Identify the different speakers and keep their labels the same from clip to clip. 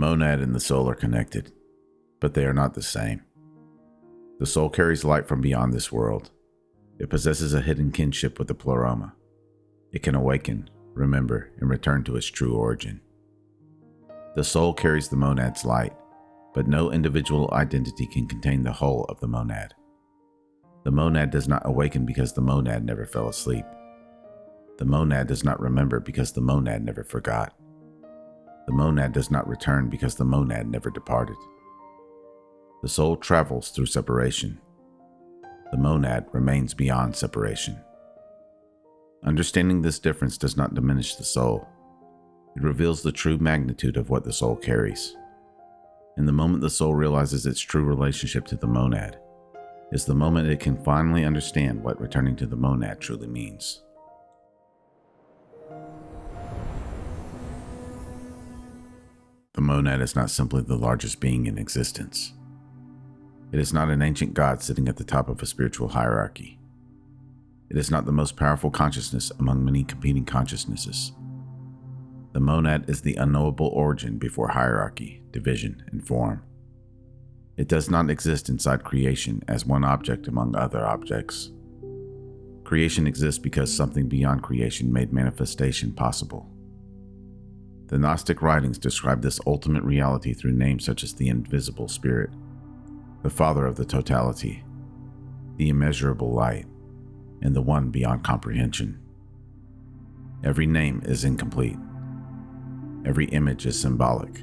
Speaker 1: monad and the soul are connected, but they are not the same. The soul carries light from beyond this world. It possesses a hidden kinship with the Pleroma. It can awaken, remember, and return to its true origin. The soul carries the monad's light, but no individual identity can contain the whole of the monad. The monad does not awaken because the monad never fell asleep. The monad does not remember because the monad never forgot. The monad does not return because the monad never departed. The soul travels through separation. The monad remains beyond separation. Understanding this difference does not diminish the soul. It reveals the true magnitude of what the soul carries. In the moment the soul realizes its true relationship to the monad, is the moment it can finally understand what returning to the monad truly means. The monad is not simply the largest being in existence. It is not an ancient god sitting at the top of a spiritual hierarchy. It is not the most powerful consciousness among many competing consciousnesses. The monad is the unknowable origin before hierarchy, division, and form. It does not exist inside creation as one object among other objects. Creation exists because something beyond creation made manifestation possible. The Gnostic writings describe this ultimate reality through names such as the invisible spirit, the father of the totality, the immeasurable light, and the one beyond comprehension. Every name is incomplete. Every image is symbolic.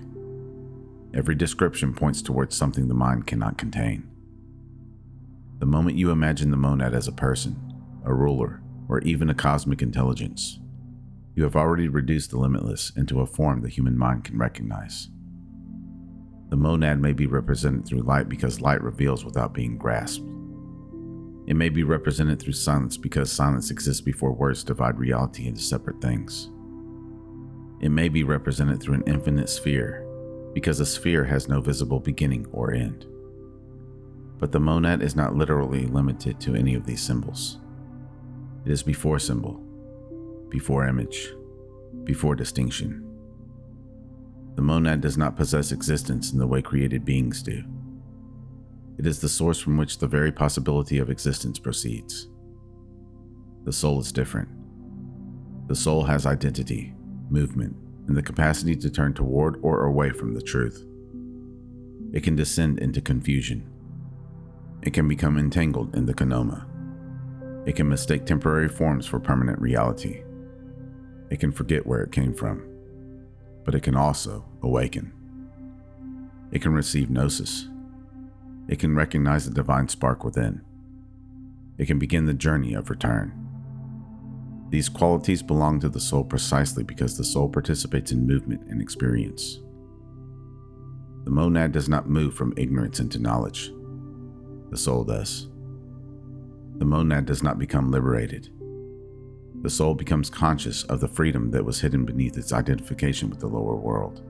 Speaker 1: Every description points towards something the mind cannot contain. The moment you imagine the monad as a person, a ruler, or even a cosmic intelligence, you have already reduced the limitless into a form the human mind can recognize. The monad may be represented through light because light reveals without being grasped. It may be represented through silence because silence exists before words divide reality into separate things. It may be represented through an infinite sphere because a sphere has no visible beginning or end. But the monad is not literally limited to any of these symbols. It is before symbol, before image, before distinction. The monad does not possess existence in the way created beings do. It is the source from which the very possibility of existence proceeds. The soul is different. The soul has identity, movement, and the capacity to turn toward or away from the truth. It can descend into confusion. It can become entangled in the Kenoma. It can mistake temporary forms for permanent reality. It can forget where it came from, but it can also awaken. It can receive Gnosis. It can recognize the divine spark within. It can begin the journey of return. These qualities belong to the soul precisely because the soul participates in movement and experience. The monad does not move from ignorance into knowledge. The soul does. The monad does not become liberated. The soul becomes conscious of the freedom that was hidden beneath its identification with the lower world.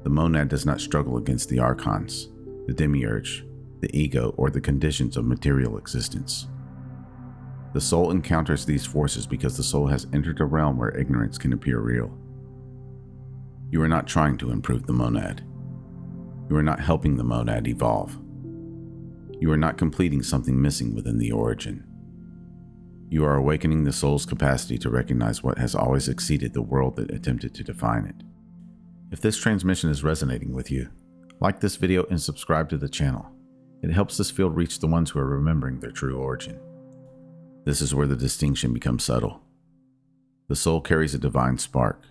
Speaker 1: The monad does not struggle against the archons, the demiurge, the ego, or the conditions of material existence. The soul encounters these forces because the soul has entered a realm where ignorance can appear real. You are not trying to improve the monad. You are not helping the monad evolve. You are not completing something missing within the origin. You are awakening the soul's capacity to recognize what has always exceeded the world that attempted to define it. If this transmission is resonating with you, like this video and subscribe to the channel. It helps this field reach the ones who are remembering their true origin. This is where the distinction becomes subtle. The soul carries a divine spark,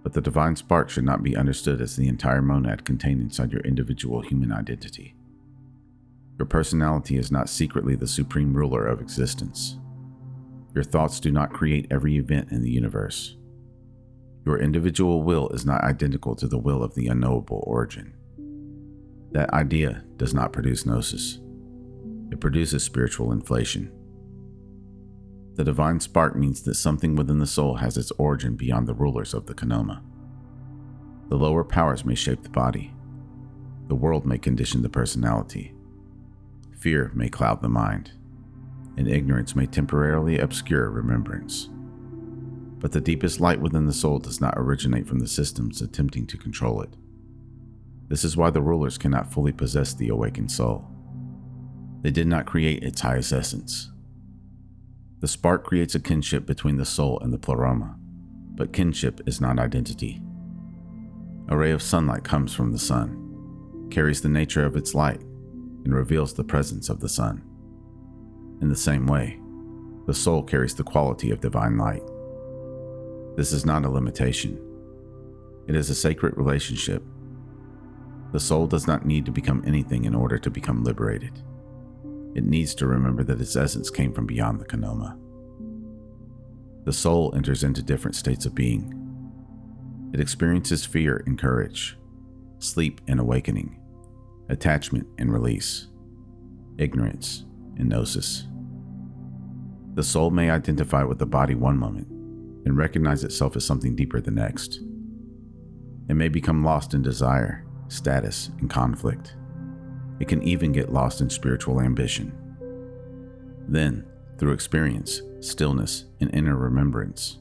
Speaker 1: but the divine spark should not be understood as the entire monad contained inside your individual human identity. Your personality is not secretly the supreme ruler of existence. Your thoughts do not create every event in the universe. Your individual will is not identical to the will of the unknowable origin. That idea does not produce Gnosis. It produces spiritual inflation. The divine spark means that something within the soul has its origin beyond the rulers of the Kenoma. The lower powers may shape the body. The world may condition the personality. Fear may cloud the mind. And ignorance may temporarily obscure remembrance. But the deepest light within the soul does not originate from the systems attempting to control it. This is why the rulers cannot fully possess the awakened soul. They did not create its highest essence. The spark creates a kinship between the soul and the Pleroma, but kinship is not identity. A ray of sunlight comes from the sun, carries the nature of its light, and reveals the presence of the sun. In the same way, the soul carries the quality of divine light. This is not a limitation. It is a sacred relationship. The soul does not need to become anything in order to become liberated. It needs to remember that its essence came from beyond the Kenoma. The soul enters into different states of being. It experiences fear and courage, sleep and awakening, attachment and release, ignorance and Gnosis. The soul may identify with the body one moment and recognize itself as something deeper the next. It may become lost in desire, status, and conflict. It can even get lost in spiritual ambition. Then, through experience, stillness, and inner remembrance,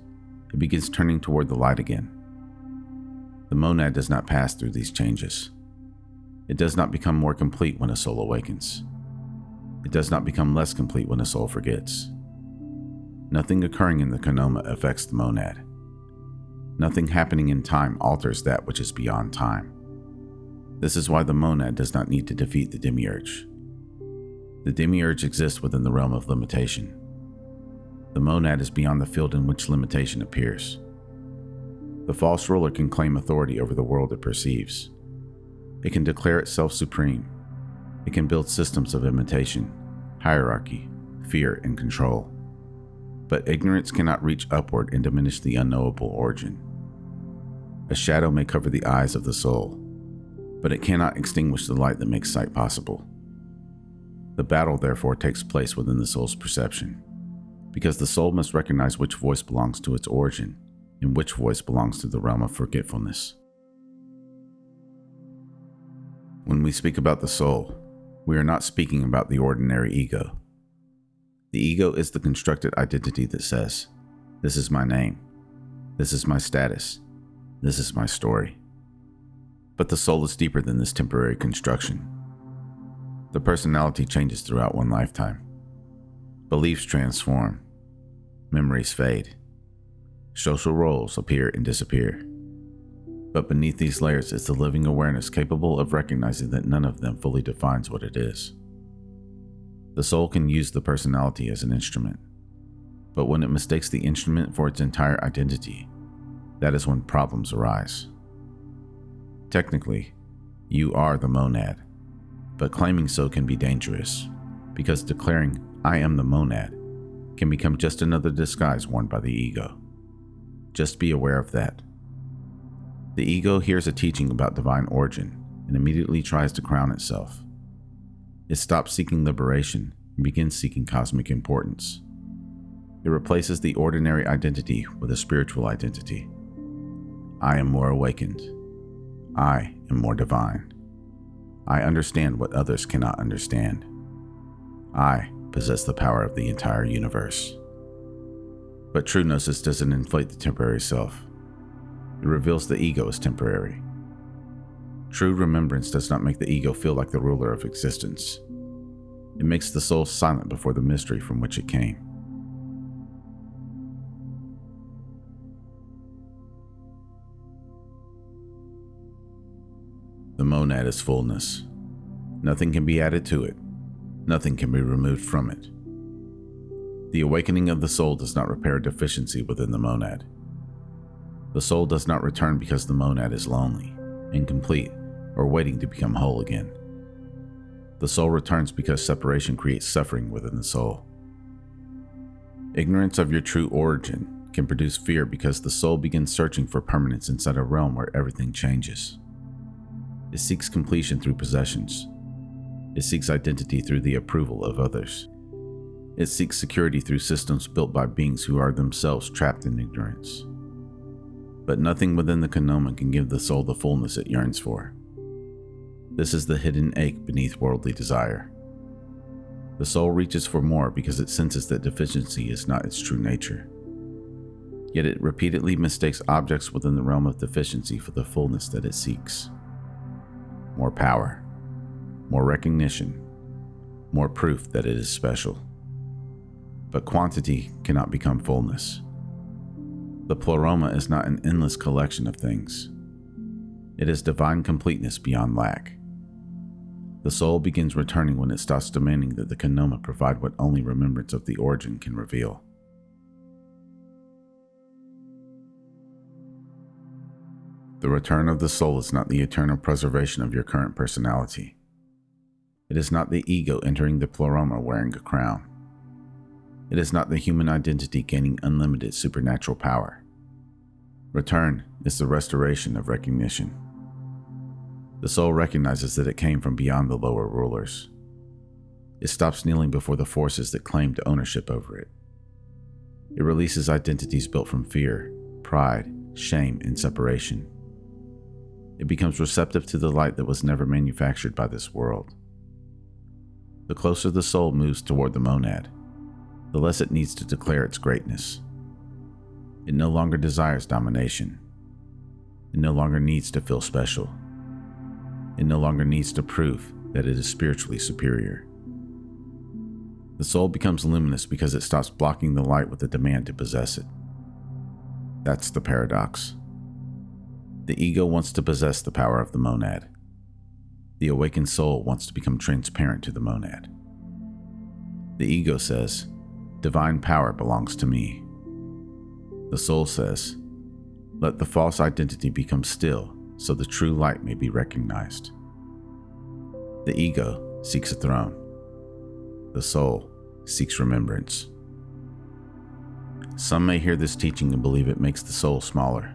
Speaker 1: it begins turning toward the light again. The monad does not pass through these changes. It does not become more complete when a soul awakens. It does not become less complete when a soul forgets. Nothing occurring in the Kenoma affects the monad. Nothing happening in time alters that which is beyond time. This is why the monad does not need to defeat the demiurge. The demiurge exists within the realm of limitation. The monad is beyond the field in which limitation appears. The false ruler can claim authority over the world it perceives. It can declare itself supreme. It can build systems of imitation, hierarchy, fear, and control. But ignorance cannot reach upward and diminish the unknowable origin. A shadow may cover the eyes of the soul, but it cannot extinguish the light that makes sight possible. The battle, therefore, takes place within the soul's perception, because the soul must recognize which voice belongs to its origin and which voice belongs to the realm of forgetfulness. When we speak about the soul, we are not speaking about the ordinary ego. The ego is the constructed identity that says, "This is my name, this is my status, this is my story." But the soul is deeper than this temporary construction. The personality changes throughout one lifetime. Beliefs transform. Memories fade. Social roles appear and disappear. But beneath these layers is the living awareness capable of recognizing that none of them fully defines what it is. The soul can use the personality as an instrument, but when it mistakes the instrument for its entire identity, that is when problems arise. Technically, you are the monad, but claiming so can be dangerous, because declaring, "I am the monad," can become just another disguise worn by the ego. Just be aware of that. The ego hears a teaching about divine origin and immediately tries to crown itself. It stops seeking liberation and begins seeking cosmic importance. It replaces the ordinary identity with a spiritual identity. I am more awakened. I am more divine. I understand what others cannot understand. I possess the power of the entire universe. But true Gnosis doesn't inflate the temporary self. It reveals the ego as temporary. True remembrance does not make the ego feel like the ruler of existence. It makes the soul silent before the mystery from which it came. The monad is fullness. Nothing can be added to it. Nothing can be removed from it. The awakening of the soul does not repair a deficiency within the monad. The soul does not return because the monad is lonely, incomplete, or waiting to become whole again. The soul returns because separation creates suffering within the soul. Ignorance of your true origin can produce fear because the soul begins searching for permanence inside a realm where everything changes. It seeks completion through possessions. It seeks identity through the approval of others. It seeks security through systems built by beings who are themselves trapped in ignorance. But nothing within the Kenoma can give the soul the fullness it yearns for. This is the hidden ache beneath worldly desire. The soul reaches for more because it senses that deficiency is not its true nature. Yet it repeatedly mistakes objects within the realm of deficiency for the fullness that it seeks. more power, more recognition, more proof that it is special. But quantity cannot become fullness. The Pleroma is not an endless collection of things. It is divine completeness beyond lack. The soul begins returning when it stops demanding that the Kenoma provide what only remembrance of the origin can reveal. The return of the soul is not the eternal preservation of your current personality. It is not the ego entering the Pleroma wearing a crown. It is not the human identity gaining unlimited supernatural power. Return is the restoration of recognition. The soul recognizes that it came from beyond the lower rulers. It stops kneeling before the forces that claimed ownership over it. It releases identities built from fear, pride, shame, and separation. It becomes receptive to the light that was never manufactured by this world. The closer the soul moves toward the monad, the less it needs to declare its greatness. It no longer desires domination. It no longer needs to feel special. It no longer needs to prove that it is spiritually superior. The soul becomes luminous because it stops blocking the light with the demand to possess it. That's the paradox. The ego wants to possess the power of the monad. The awakened soul wants to become transparent to the monad. The ego says, "Divine power belongs to me." The soul says, "Let the false identity become still so the true light may be recognized." The ego seeks a throne. The soul seeks remembrance. Some may hear this teaching and believe it makes the soul smaller,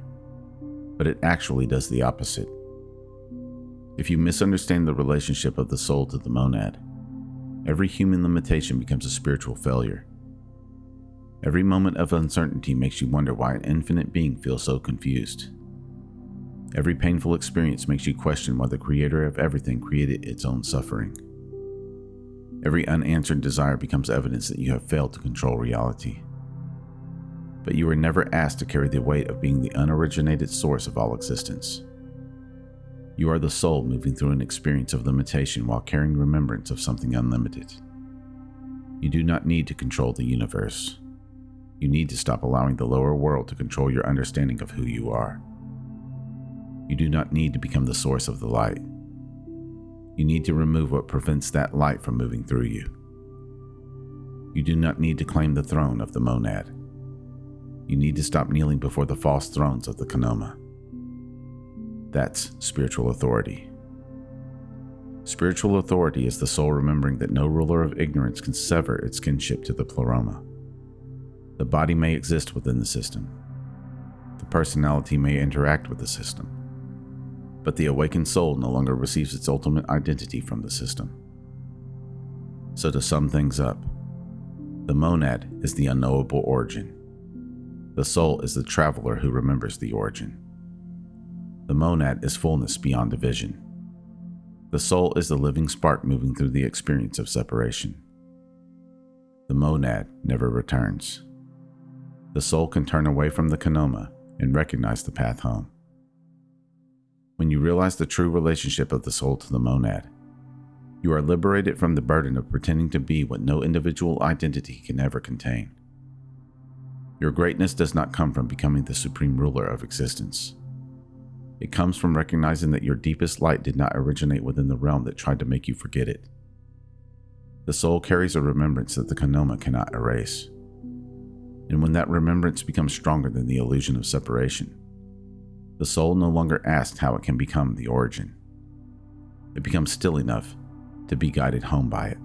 Speaker 1: but it actually does the opposite. If you misunderstand the relationship of the soul to the monad, every human limitation becomes a spiritual failure. Every moment of uncertainty makes you wonder why an infinite being feels so confused. Every painful experience makes you question why the creator of everything created its own suffering. Every unanswered desire becomes evidence that you have failed to control reality. But you were never asked to carry the weight of being the unoriginated source of all existence. You are the soul moving through an experience of limitation while carrying remembrance of something unlimited. You do not need to control the universe. You need to stop allowing the lower world to control your understanding of who you are. You do not need to become the source of the light. You need to remove what prevents that light from moving through you. You do not need to claim the throne of the monad. You need to stop kneeling before the false thrones of the Kenoma. That's spiritual authority. Spiritual authority is the soul remembering that no ruler of ignorance can sever its kinship to the Pleroma. The body may exist within the system. The personality may interact with the system. But the awakened soul no longer receives its ultimate identity from the system. So to sum things up, the monad is the unknowable origin. The soul is the traveler who remembers the origin. The monad is fullness beyond division. The soul is the living spark moving through the experience of separation. The monad never returns. The soul can turn away from the Kenoma and recognize the path home. When you realize the true relationship of the soul to the monad, you are liberated from the burden of pretending to be what no individual identity can ever contain. Your greatness does not come from becoming the supreme ruler of existence. It comes from recognizing that your deepest light did not originate within the realm that tried to make you forget it. The soul carries a remembrance that the Kenoma cannot erase. And when that remembrance becomes stronger than the illusion of separation, the soul no longer asks how it can become the origin. It becomes still enough to be guided home by it.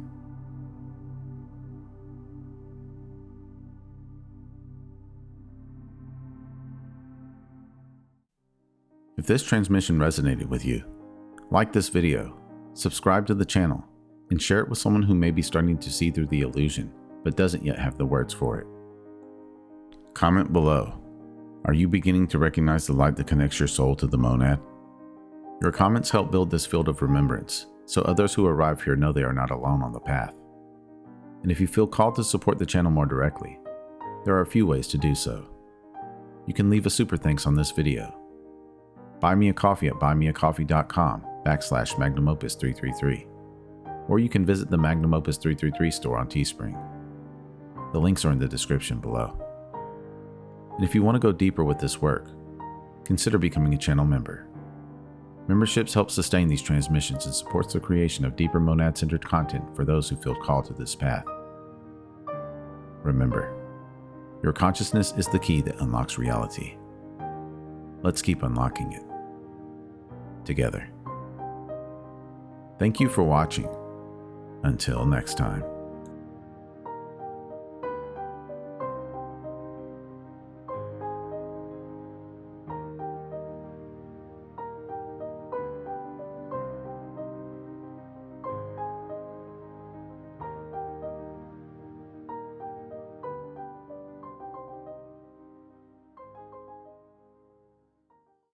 Speaker 1: If this transmission resonated with you, like this video, subscribe to the channel, and share it with someone who may be starting to see through the illusion but doesn't yet have the words for it. Comment below. Are you beginning to recognize the light that connects your soul to the monad? Your comments help build this field of remembrance, so others who arrive here know they are not alone on the path. And if you feel called to support the channel more directly, there are a few ways to do so. You can leave a super thanks on this video. Buy me a coffee at buymeacoffee.com Magnum Opus 333, or you can visit the Magnum Opus 333 store on Teespring. The links are in the description below. And if you want to go deeper with this work, consider becoming a channel member. Memberships help sustain these transmissions and supports the creation of deeper monad-centered content for those who feel called to this path. Remember, your consciousness is the key that unlocks reality. Let's keep unlocking it together. Thank you for watching. Until next time.